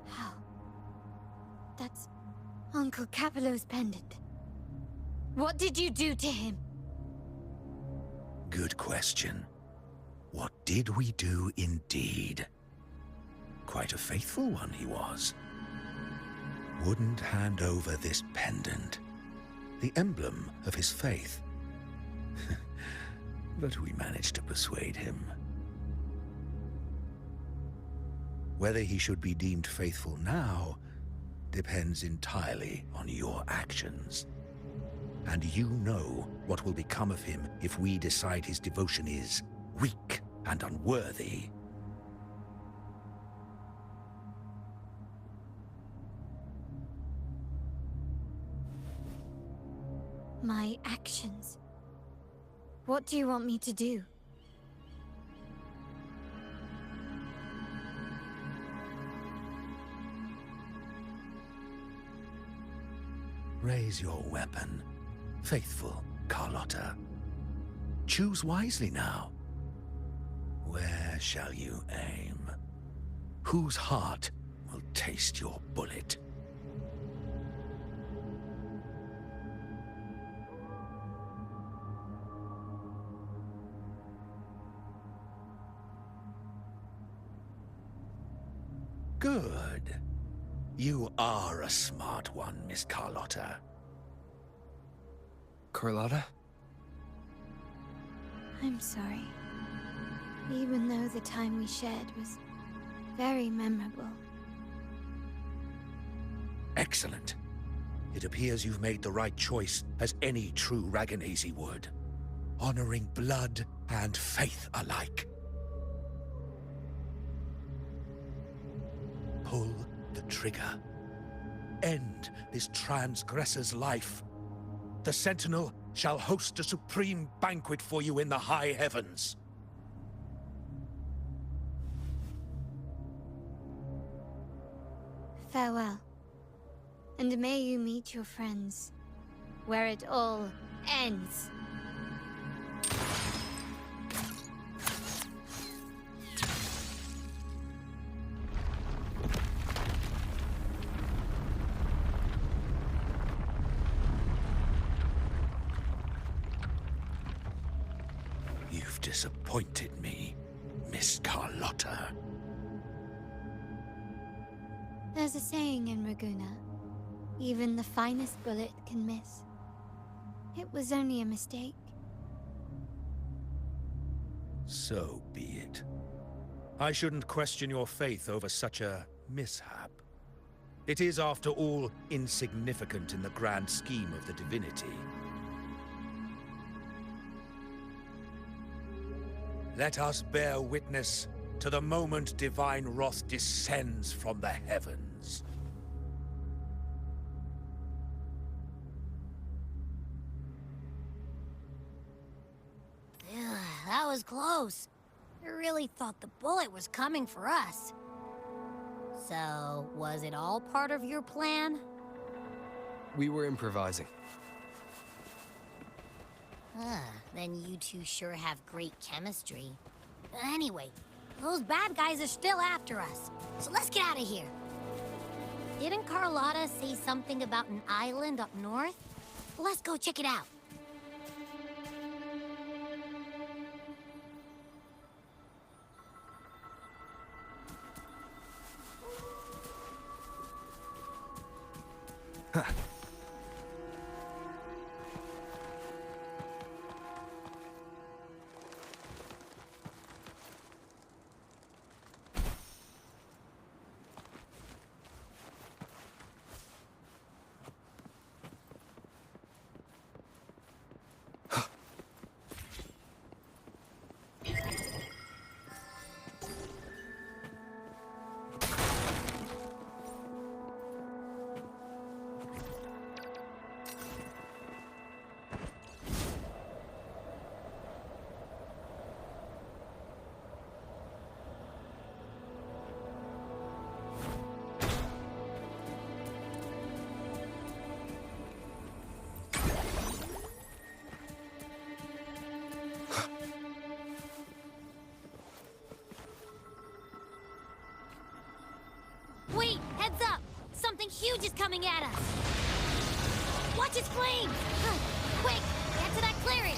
How? That's Uncle Capello's pendant. What did you do to him? Good question. What did we do indeed? Quite a faithful one he was. Wouldn't hand over this pendant, the emblem of his faith. But we managed to persuade him. Whether he should be deemed faithful now depends entirely on your actions. And you know what will become of him if we decide his devotion is weak and unworthy. My actions. What do you want me to do? Raise your weapon, faithful Carlotta. Choose wisely now. Where shall you aim? Whose heart will taste your bullet? Good. You are a smart one, Miss Carlotta. Carlotta? I'm sorry. Even though the time we shared was very memorable. Excellent. It appears you've made the right choice, as any true Raganese would. Honoring blood and faith alike. Pull the trigger. End this transgressor's life. The Sentinel shall host a supreme banquet for you in the high heavens. Farewell. And may you meet your friends, where it all ends. You've disappointed me, Miss Carlotta. There's a saying in Raguna, even the finest bullet can miss. It was only a mistake. So be it. I shouldn't question your faith over such a mishap. It is, after all, insignificant in the grand scheme of the divinity. Let us bear witness to the moment divine wrath descends from the heavens. That was close. I really thought the bullet was coming for us. So, was it all part of your plan? We were improvising. Then you two sure have great chemistry. Anyway, Those bad guys are still after us. So let's get out of here. Didn't Carlotta say something about an island up north? Let's go check it out. Wait, heads up! Something huge is coming at us! Watch its flames! Quick, get to that clearing!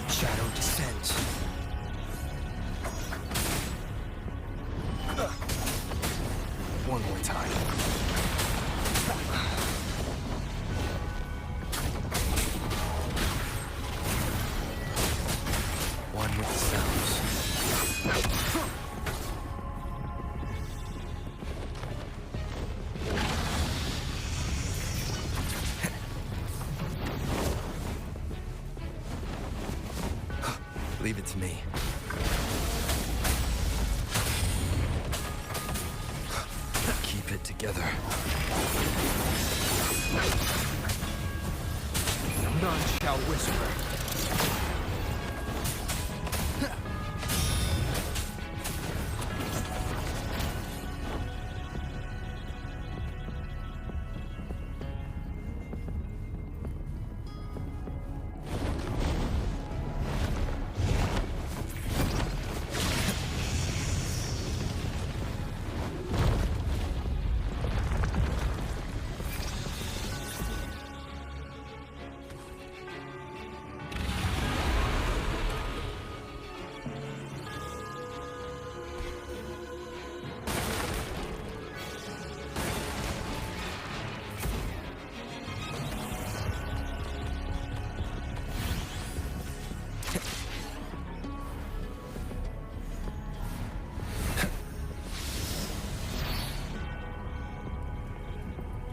Shadow descends. One more time. One with the sounds. Leave it to me. Keep it together. None shall whisper.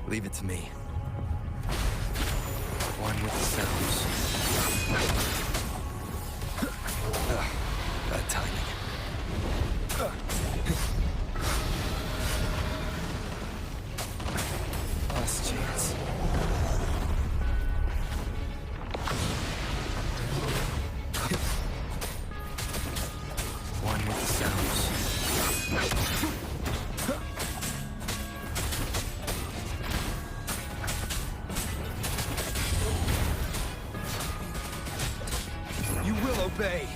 Leave it to me. One with the sounds. Bad timing. Last chance. One with the sounds. Obey.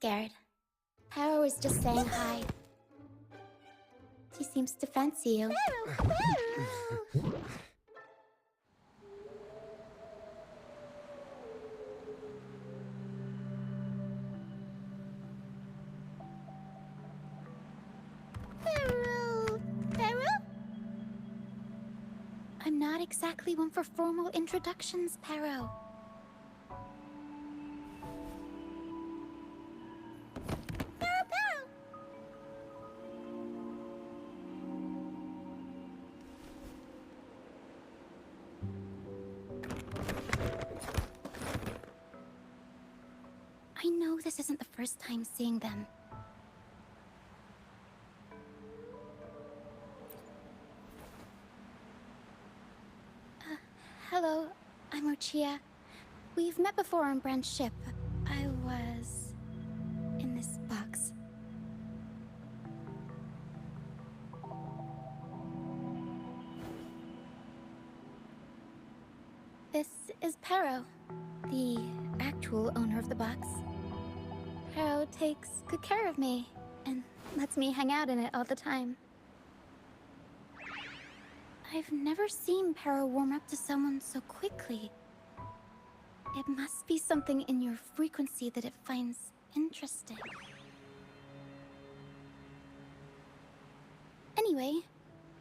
scared. Paro is just saying hi. She seems to fancy you. I'm not exactly one for formal introductions, Paro. I know this isn't the first time seeing them. Hello, I'm Ochia. We've met before on Brand's ship. I was in this box. This is Paro, the actual owner of the box. Paro takes good care of me and lets me hang out in it all the time. I've never seen Paro warm up to someone so quickly. It must be something in your frequency that it finds interesting. Anyway,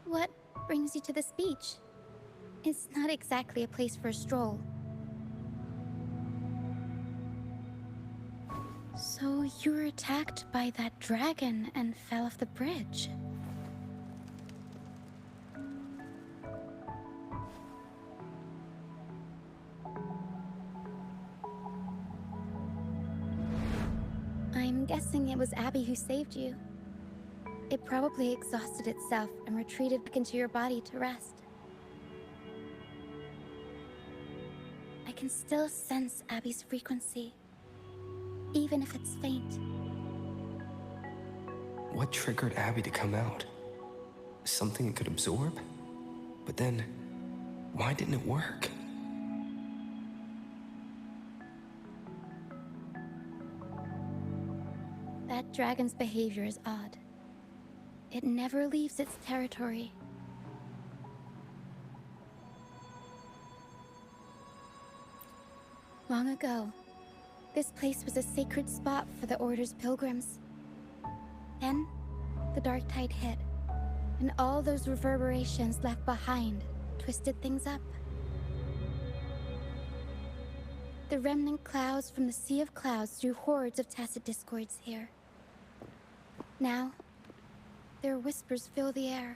what brings you to this beach? It's not exactly a place for a stroll. So you were attacked by that dragon and fell off the bridge. I'm guessing it was Abby who saved you. It probably exhausted itself and retreated back into your body to rest. I can still sense Abby's frequency, even if it's faint. What triggered Abby to come out? Something it could absorb? But then, why didn't it work? That dragon's behavior is odd. It never leaves its territory. Long ago, this place was a sacred spot for the Order's pilgrims. Then, the dark tide hit, and all those reverberations left behind twisted things up. The remnant clouds from the Sea of Clouds drew hordes of tacit discords here. Now, their whispers fill the air,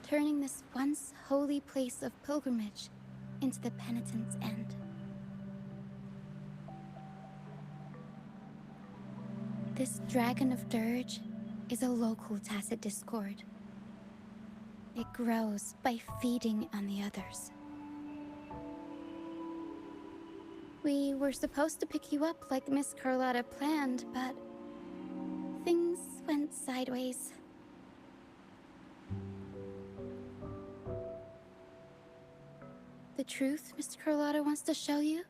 turning this once holy place of pilgrimage into the penitent's end. This Dragon of Dirge is a local tacit discord. It grows by feeding on the others. We were supposed to pick you up like Miss Carlotta planned, but things went sideways. The truth Miss Carlotta wants to show you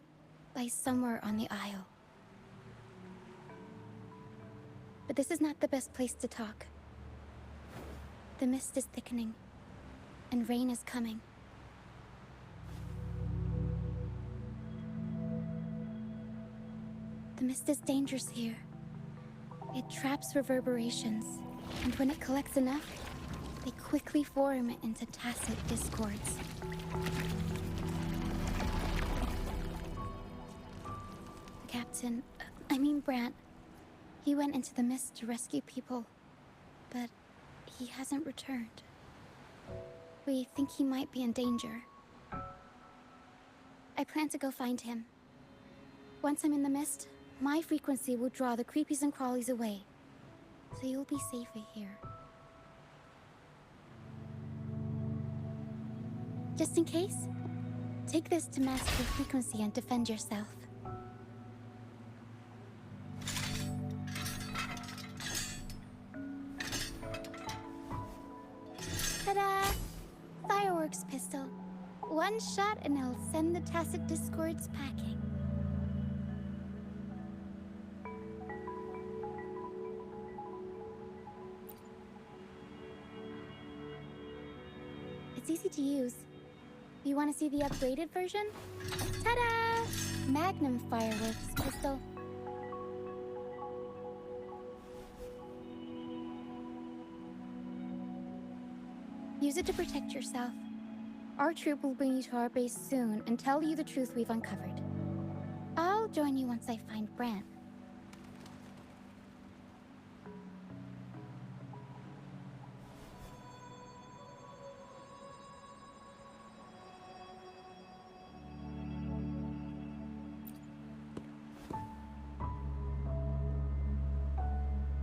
lies somewhere on the Isle. But this is not the best place to talk. The mist is thickening, and rain is coming. The mist is dangerous here. It traps reverberations, and when it collects enough, they quickly form into tacit discords. Captain, Brant, he went into the mist to rescue people, but he hasn't returned. We think he might be in danger. I plan to go find him. Once I'm in the mist, my frequency will draw the creepies and crawlies away, so you'll be safer here. Just in case, take this to mask your frequency and defend yourself. Ta-da! Fireworks pistol. One shot and it'll send the tacit discords packing. It's easy to use. You want to see the upgraded version? Ta-da! Magnum fireworks pistol. Use it to protect yourself. Our troop will bring you to our base soon and tell you the truth we've uncovered. I'll join you once I find Bran.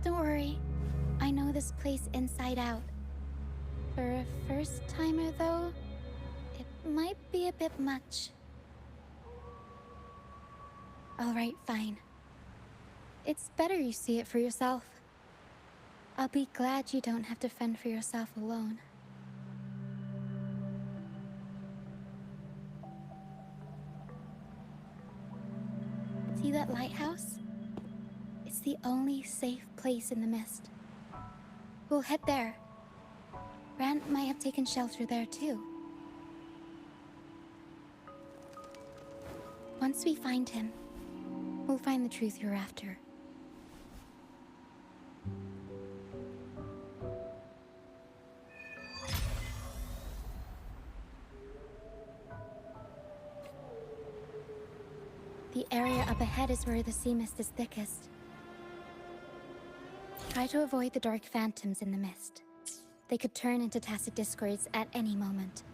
Don't worry. I know this place inside out. For a first-timer, though, it might be a bit much. Alright, fine. It's better you see it for yourself. I'll be glad you don't have to fend for yourself alone. See that lighthouse? It's the only safe place in the mist. We'll head there. Rand might have taken shelter there too. Once we find him, we'll find the truth you're after. The area up ahead is where the sea mist is thickest. Try to avoid the dark phantoms in the mist. They could turn into tacit discords at any moment.